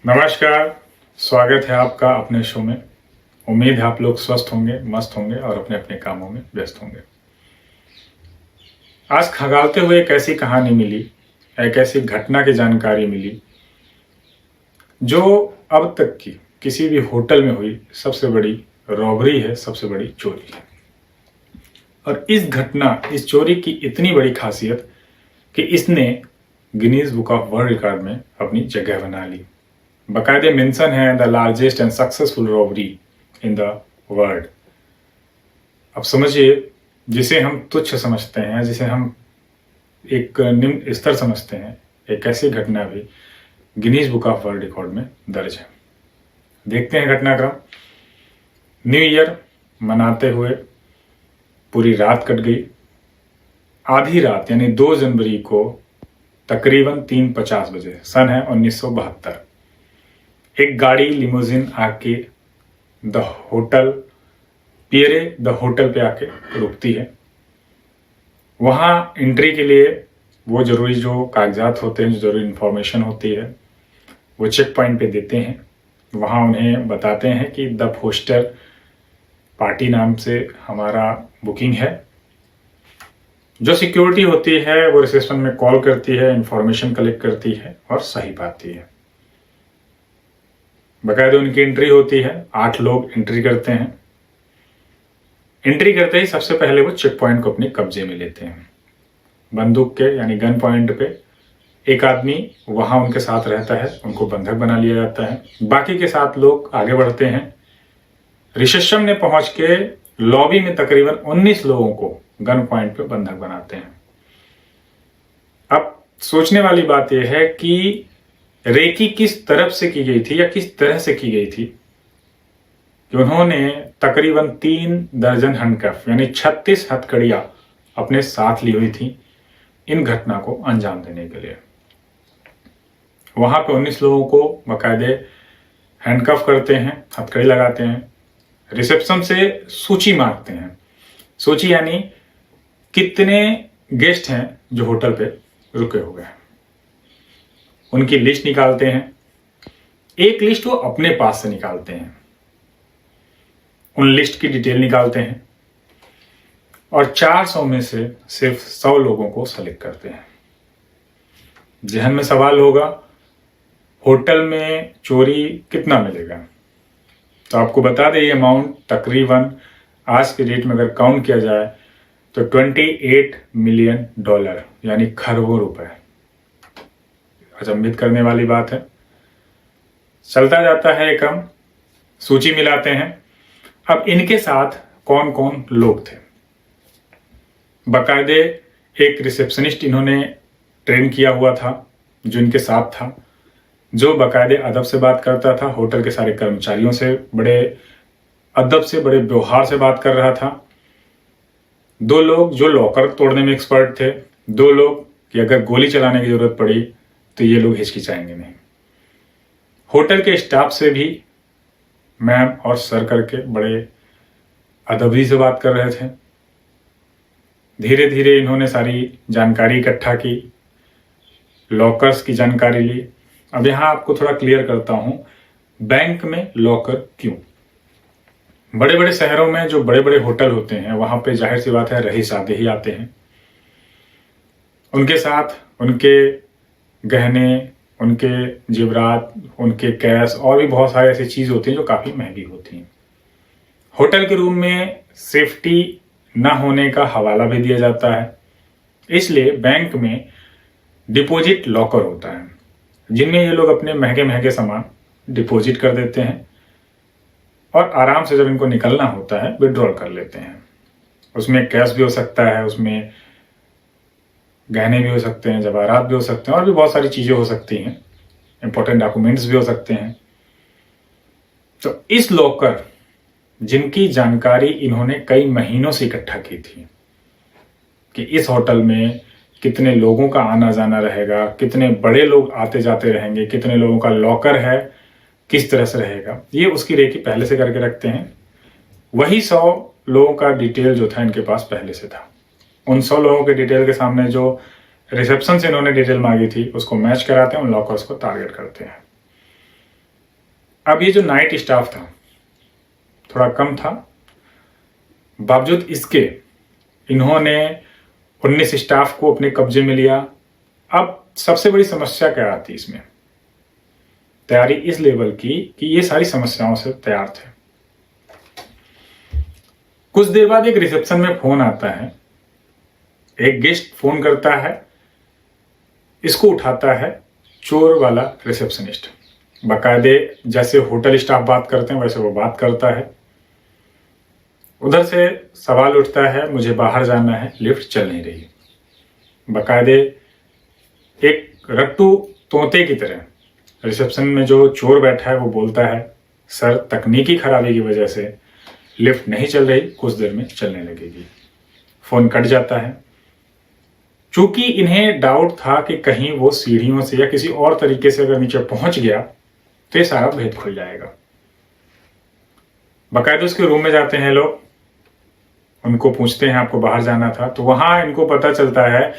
नमस्कार। स्वागत है आपका अपने शो में। उम्मीद है आप लोग स्वस्थ होंगे, मस्त होंगे और अपने अपने कामों में व्यस्त होंगे। आज खंगालते हुए एक ऐसी कहानी मिली, एक ऐसी घटना की जानकारी मिली जो अब तक की किसी भी होटल में हुई सबसे बड़ी रॉबरी है, सबसे बड़ी चोरी है। और इस चोरी की इतनी बड़ी खासियत कि इसने Guinness book of world record में अपनी जगह बना ली। बाकायदे मेंशन है the largest and successful robbery in the world. अब समझिए, जिसे हम तुच्छ समझते हैं, जिसे हम एक निम्न स्तर समझते हैं, एक ऐसी घटना भी Guinness book of world record में दर्ज है। देखते हैं घटनाक्रम। न्यू ईयर मनाते हुए पूरी रात कट गई। आधी रात यानी 2 जनवरी को तकरीबन 3:50 बजे, सन है 1972, एक गाड़ी लिमोजिन आके द होटल पे आके रुकती है। वहाँ एंट्री के लिए वो जरूरी जो कागजात होते हैं, जो जरूरी इंफॉर्मेशन होती है, वो चेक पॉइंट पे देते हैं। वहाँ उन्हें बताते हैं कि द फोस्टर पार्टी नाम से हमारा बुकिंग है। जो सिक्योरिटी होती है वो रिसेप्शन में कॉल करती है, इंफॉर्मेशन कलेक्ट करती है और सही पाती है। बाकायदे उनकी एंट्री होती है। 8 लोग एंट्री करते हैं। एंट्री करते ही सबसे पहले वो चेक पॉइंट को अपने कब्जे में लेते हैं। बंदूक के यानी गन पॉइंट पे एक आदमी वहां उनके साथ रहता है, उनको बंधक बना लिया जाता है। बाकी के 7 लोग आगे बढ़ते हैं। रिसेप्शन में पहुंच के लॉबी में तकरीबन 19 लोगों को गन पॉइंट पे बंधक बनाते हैं। अब सोचने वाली बात यह है कि रेकी किस तरफ से की गई थी या किस तरह से की गई थी कि उन्होंने तकरीबन 3 दर्जन हैंडकफ यानी 36 हथकड़ियां अपने साथ ली हुई थी इन घटना को अंजाम देने के लिए। वहां पे 19 लोगों को बाकायदे हैंडकफ करते हैं, हथकड़ी लगाते हैं। रिसेप्शन से सूची मांगते हैं। सूची यानी कितने गेस्ट हैं जो होटल पे रुके हुए हैं, उनकी लिस्ट निकालते हैं। एक लिस्ट वो अपने पास से निकालते हैं, उन लिस्ट की डिटेल निकालते हैं और 400 में से सिर्फ 100 लोगों को सेलेक्ट करते हैं। जहन में सवाल होगा, होटल में चोरी कितना मिलेगा? तो आपको बता दें, ये अमाउंट तकरीबन आज के डेट में अगर काउंट किया जाए तो $28 मिलियन यानी खरबों रुपए। अचंभित करने वाली बात है। चलता जाता है ये क्रम, सूची मिलाते हैं। अब इनके साथ कौन कौन लोग थे? बाकायदे एक रिसेप्शनिस्ट इन्होंने ट्रेन किया हुआ था जो इनके साथ था, जो बाकायदे अदब से बात करता था। होटल के सारे कर्मचारियों से बड़े अदब से, बड़े व्यवहार से बात कर रहा था। 2 लोग जो लॉकर तोड़ने में एक्सपर्ट थे। 2 लोग कि अगर गोली चलाने की जरूरत पड़ी तो ये लोग हिचकिचाएंगे नहीं। होटल के स्टाफ से भी मैम और सर करके बड़े अदबी से बात कर रहे थे। धीरे धीरे इन्होंने सारी जानकारी इकट्ठा की, लॉकर्स की जानकारी ली। अब यहां आपको थोड़ा क्लियर करता हूं, बैंक में लॉकर क्यों? बड़े बड़े शहरों में जो बड़े बड़े होटल होते हैं वहां पे जाहिर सी बात है रईस आदे ही आते हैं। उनके साथ उनके गहने, उनके जेवरात, उनके कैश और भी बहुत सारी ऐसी चीज होती हैं जो काफी महंगी होती हैं। होटल के रूम में सेफ्टी न होने का हवाला भी दिया जाता है, इसलिए बैंक में डिपॉजिट लॉकर होता है जिनमें ये लोग अपने महंगे महंगे सामान डिपॉजिट कर देते हैं और आराम से जब इनको निकलना होता है विड्रॉल कर लेते हैं। उसमें कैश भी हो सकता है, उसमें गहने भी हो सकते हैं, जवाहरात भी हो सकते हैं और भी बहुत सारी चीजें हो सकती हैं, इंपॉर्टेंट डॉक्यूमेंट्स भी हो सकते हैं। तो इस लॉकर जिनकी जानकारी इन्होंने कई महीनों से इकट्ठा की थी कि इस होटल में कितने लोगों का आना जाना रहेगा, कितने बड़े लोग आते जाते रहेंगे, कितने लोगों का लॉकर है, किस तरह से रहेगा, ये उसकी रेकी पहले से करके रखते हैं। वही 100 लोगों का डिटेल जो था इनके पास पहले से था। उन 100 लोगों के डिटेल के सामने जो रिसेप्शन से इन्होंने डिटेल मांगी थी उसको मैच कराते हैं, उन लॉकर्स को टारगेट करते हैं। अब ये जो नाइट स्टाफ था थोड़ा कम था, बावजूद इसके इन्होंने 19 स्टाफ को अपने कब्जे में लिया। अब सबसे बड़ी समस्या क्या आती इसमें, तैयारी इस लेवल की कि ये सारी समस्याओं से तैयार थे। कुछ देर बाद एक रिसेप्शन में फोन आता है, एक गेस्ट फोन करता है, इसको उठाता है चोर वाला रिसेप्शनिस्ट। बाकायदे जैसे होटल स्टाफ बात करते हैं वैसे वो बात करता है। उधर से सवाल उठता है, मुझे बाहर जाना है, लिफ्ट चल नहीं रही। बाकायदे एक रट्टू तोते की तरह रिसेप्शन में जो चोर बैठा है वो बोलता है, सर तकनीकी खराबी की वजह से लिफ्ट नहीं चल रही, कुछ देर में चलने लगेगी। फोन कट जाता है। चूंकि इन्हें डाउट था कि कहीं वो सीढ़ियों से या किसी और तरीके से अगर नीचे पहुंच गया तो ये सारा भेद खुल जाएगा। बाकायदा उसके रूम में जाते हैं लोग, उनको पूछते हैं आपको बाहर जाना था, तो वहां इनको पता चलता है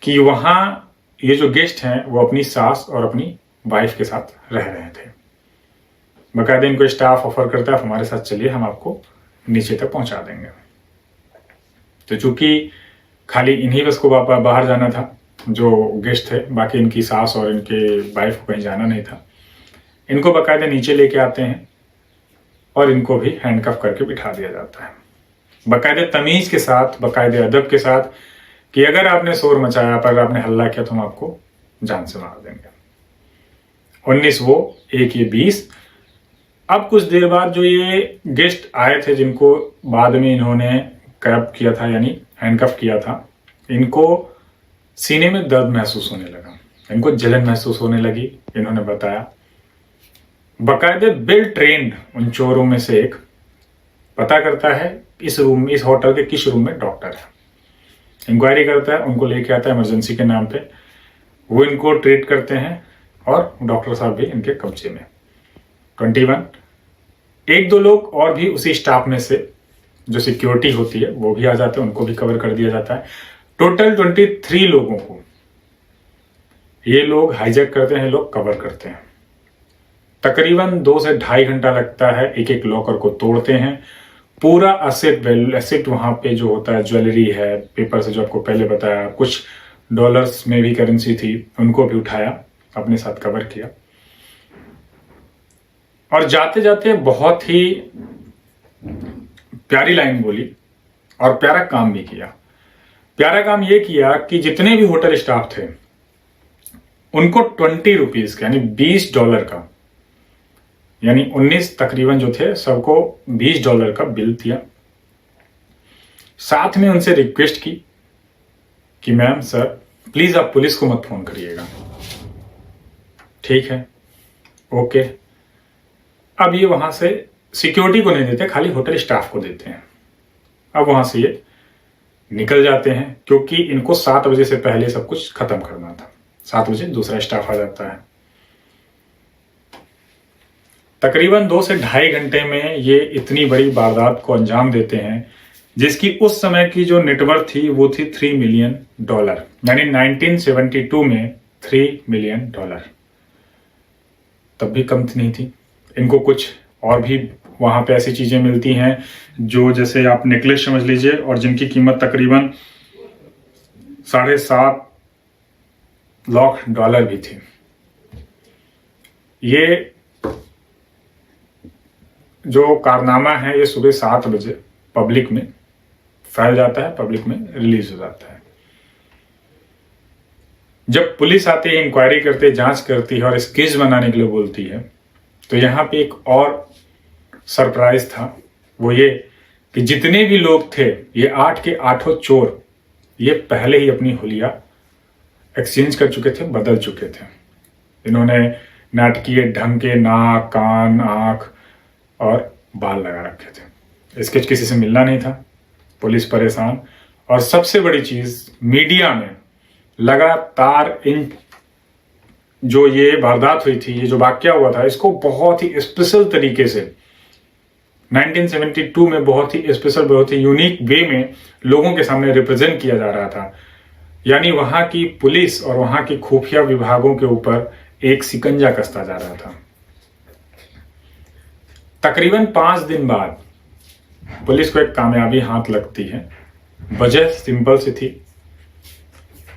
कि वहां ये जो गेस्ट हैं वो अपनी सास और अपनी वाइफ के साथ रह रहे थे। बाकायदा इनको स्टाफ ऑफर करता है, आप हमारे साथ चलिए, हम आपको नीचे तक पहुंचा देंगे। तो चूंकि खाली इन्हीं बस को बाहर जाना था जो गेस्ट थे, बाकी इनकी सास और इनके वाइफ को कहीं जाना नहीं था। इनको बाकायदा नीचे लेके आते हैं और इनको भी हैंडकफ करके बिठा दिया जाता है, बाकायदे तमीज के साथ, बाकायदे अदब के साथ कि अगर आपने शोर मचाया, पर आपने हल्ला किया तो हम आपको जान से मार देंगे। 19 वो, एक ये 20। अब कुछ देर बाद जो ये गेस्ट आए थे जिनको बाद में इन्होंने कैप किया था यानी हैंडकफ किया था, इनको सीने में दर्द महसूस होने लगा, इनको जलन महसूस होने लगी। इन्होंने बताया, बाकायदे वेल ट्रेन्ड उन चोरों में से एक पता करता है इस होटल के किस रूम में डॉक्टर है, इंक्वायरी करता है, उनको लेके आता है इमरजेंसी के नाम पे। वो इनको ट्रीट करते हैं और डॉक्टर साहब भी इनके कब्जे में। 21 एक दो लोग और भी उसी स्टाफ में से जो सिक्योरिटी होती है वो भी आ जाते हैं, उनको भी कवर कर दिया जाता है। टोटल 23 लोगों को ये लोग हाईजैक करते हैं, लोग कवर करते हैं। तकरीबन 2 से ढाई घंटा लगता है, एक एक लॉकर को तोड़ते हैं, पूरा एसेट वहां पे जो होता है, ज्वेलरी है, पेपर से जो आपको पहले बताया, कुछ डॉलर्स में भी करेंसी थी, उनको भी उठाया, अपने साथ कवर किया। और जाते जाते बहुत ही प्यारी लाइन बोली और प्यारा काम भी किया। प्यारा काम यह किया कि जितने भी होटल स्टाफ थे उनको 20 रुपीज का यानी $20 का, यानी 19 तकरीबन जो थे सबको $20 का बिल दिया। साथ में उनसे रिक्वेस्ट की कि मैम सर प्लीज आप पुलिस को मत फोन करिएगा। ठीक है, ओके। अब ये वहां से सिक्योरिटी को नहीं देते, खाली होटल स्टाफ को देते हैं। अब वहां से ये निकल जाते हैं क्योंकि इनको 7 बजे से पहले सब कुछ खत्म करना था। 7 बजे दूसरा स्टाफ आ जाता है। तकरीबन 2 से ढाई घंटे में ये इतनी बड़ी वारदात को अंजाम देते हैं जिसकी उस समय की जो नेटवर्थ थी वो थी $3 मिलियन, यानी 1972 में $3 मिलियन। तब भी कम नहीं थी। इनको कुछ और भी वहां पे ऐसी चीजें मिलती हैं जो जैसे आप नेकलेस समझ लीजिए और जिनकी कीमत तकरीबन $7.5 लाख भी थी। ये जो कारनामा है ये सुबह 7 बजे पब्लिक में फैल जाता है, पब्लिक में रिलीज हो जाता है। जब पुलिस आती है, इंक्वायरी करती है, जांच करती है और स्केच बनाने के लिए बोलती है, तो यहाँ पे एक और सरप्राइज था। वो ये कि जितने भी लोग थे, ये 8 के 8 चोर, ये पहले ही अपनी हुलिया एक्सचेंज कर चुके थे, बदल चुके थे। इन्होंने नाटकीय ढंग के नाक, कान, आंख और बाल लगा रखे थे। स्केच किसी से मिलना नहीं था, पुलिस परेशान। और सबसे बड़ी चीज, मीडिया में लगातार इन जो ये वारदात हुई थी, ये जो वाकया हुआ था, इसको बहुत ही स्पेशल तरीके से 1972 में बहुत ही स्पेशल, बहुत ही यूनिक वे में लोगों के सामने रिप्रेजेंट किया जा रहा था। यानी वहां की पुलिस और वहां की खुफिया विभागों के ऊपर एक शिकंजा कसता जा रहा था। तकरीबन 5 दिन बाद पुलिस को एक कामयाबी हाथ लगती है। वजह सिंपल सी थी,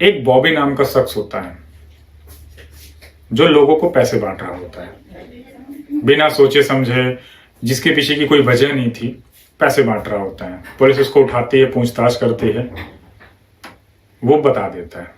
एक बॉबी नाम का शख्स होता है जो लोगों को पैसे बांट रहा होता है, बिना सोचे समझे, जिसके पीछे की कोई वजह नहीं थी, पैसे बांट रहा होता है। पुलिस उसको उठाती है, पूछताछ करती है, वो बता देता है।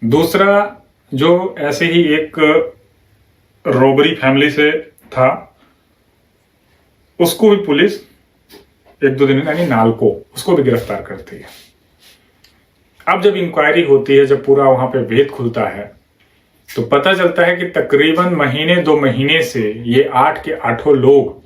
दूसरा जो ऐसे ही एक रॉबरी फैमिली से था, उसको भी पुलिस 1-2 दिन यानी नालको, उसको भी गिरफ्तार करती है। अब जब इंक्वायरी होती है, जब पूरा वहां पे भेद खुलता है, तो पता चलता है कि तकरीबन महीने 2 महीने से ये 8 के 8 लोग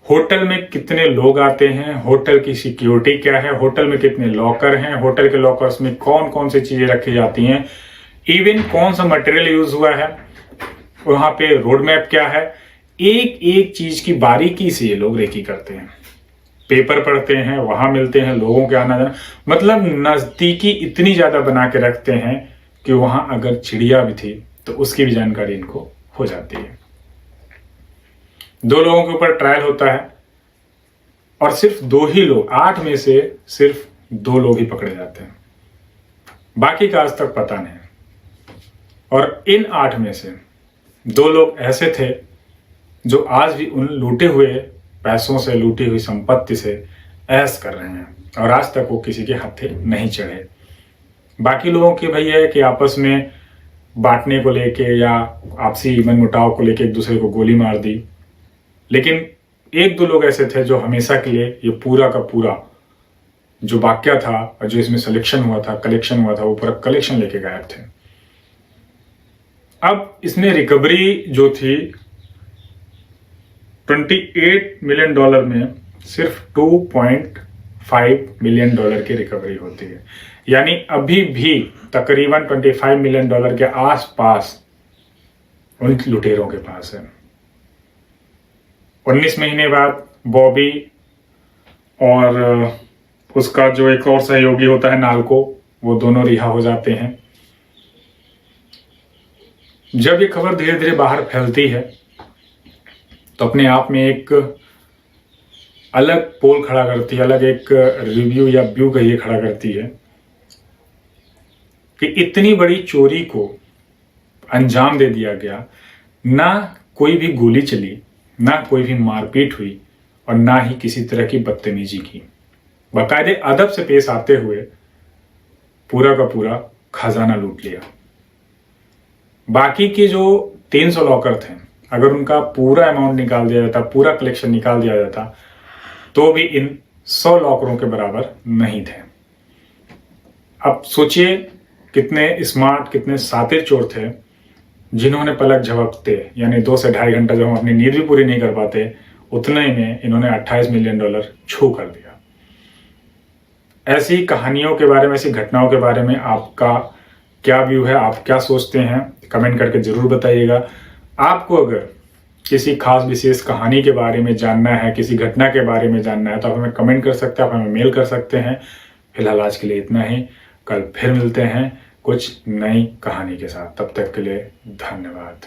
होटल में कितने लोग आते हैं, होटल की सिक्योरिटी क्या है, होटल में कितने लॉकर हैं, होटल के लॉकर्स में कौन कौन सी चीजें रखी जाती हैं, इवन कौन सा मटेरियल यूज हुआ है, वहां पे रोड मैप क्या है, एक एक चीज की बारीकी से ये लोग रेकी करते हैं। पेपर पढ़ते हैं, वहां मिलते हैं, लोगों के आना जाना, मतलब नजदीकी इतनी ज्यादा बना के रखते हैं कि वहां अगर चिड़िया भी थी तो उसकी भी जानकारी इनको हो जाती है। 2 लोगों के ऊपर ट्रायल होता है और सिर्फ 2 ही लोग, 8 में से सिर्फ 2 लोग ही पकड़े जाते हैं, बाकी का आज तक पता नहीं। और इन 8 में से 2 लोग ऐसे थे जो आज भी उन लूटे हुए पैसों से, लूटी हुई संपत्ति से ऐश कर रहे हैं और आज तक वो किसी के हाथे नहीं चढ़े। बाकी लोगों की भैया है कि आपस में बांटने को लेके या आपसी मनमुटाव को लेके एक दूसरे को गोली मार दी, लेकिन 1-2 लोग ऐसे थे जो हमेशा के लिए ये पूरा का पूरा जो वाक्य था और जो इसमें कलेक्शन हुआ था, वो पूरा कलेक्शन लेके गायब थे। अब इसमें रिकवरी जो थी $28 मिलियन में सिर्फ $2.5 मिलियन की रिकवरी होती है, यानी अभी भी तकरीबन $25 मिलियन के आसपास उन लुटेरों के पास है। 19 महीने बाद बॉबी और उसका जो एक और सहयोगी होता है नालको, वो दोनों रिहा हो जाते हैं। जब ये खबर धीरे धीरे बाहर फैलती है तो अपने आप में एक अलग पोल खड़ा करती है, अलग एक रिव्यू या व्यू कहिए खड़ा करती है कि इतनी बड़ी चोरी को अंजाम दे दिया गया, ना कोई भी गोली चली, ना कोई भी मारपीट हुई और ना ही किसी तरह की बदतमीजी की। बाकायदे अदब से पेश आते हुए पूरा का पूरा खजाना लूट लिया। बाकी के जो 300 लॉकर थे, अगर उनका पूरा अमाउंट निकाल दिया जाता, पूरा कलेक्शन निकाल दिया जाता, तो भी इन 100 लॉकरों के बराबर नहीं थे। अब सोचिए कितने स्मार्ट, कितने शातिर चोर थे जिन्होंने पलक झपकते, यानी 2 से 2.5 घंटा जब हम अपनी नींद भी पूरी नहीं कर पाते, उतने में इन्होंने $28 मिलियन छू कर दिया। ऐसी कहानियों के बारे में, ऐसी घटनाओं के बारे में आपका क्या व्यू है, आप क्या सोचते हैं, कमेंट करके जरूर बताइएगा। आपको अगर किसी खास विशेष कहानी के बारे में जानना है, किसी घटना के बारे में जानना है, तो आप हमें कमेंट कर सकते हैं, आप हमें मेल कर सकते हैं। फिलहाल आज के लिए इतना ही, कल फिर मिलते हैं कुछ नई कहानी के साथ। तब तक के लिए धन्यवाद।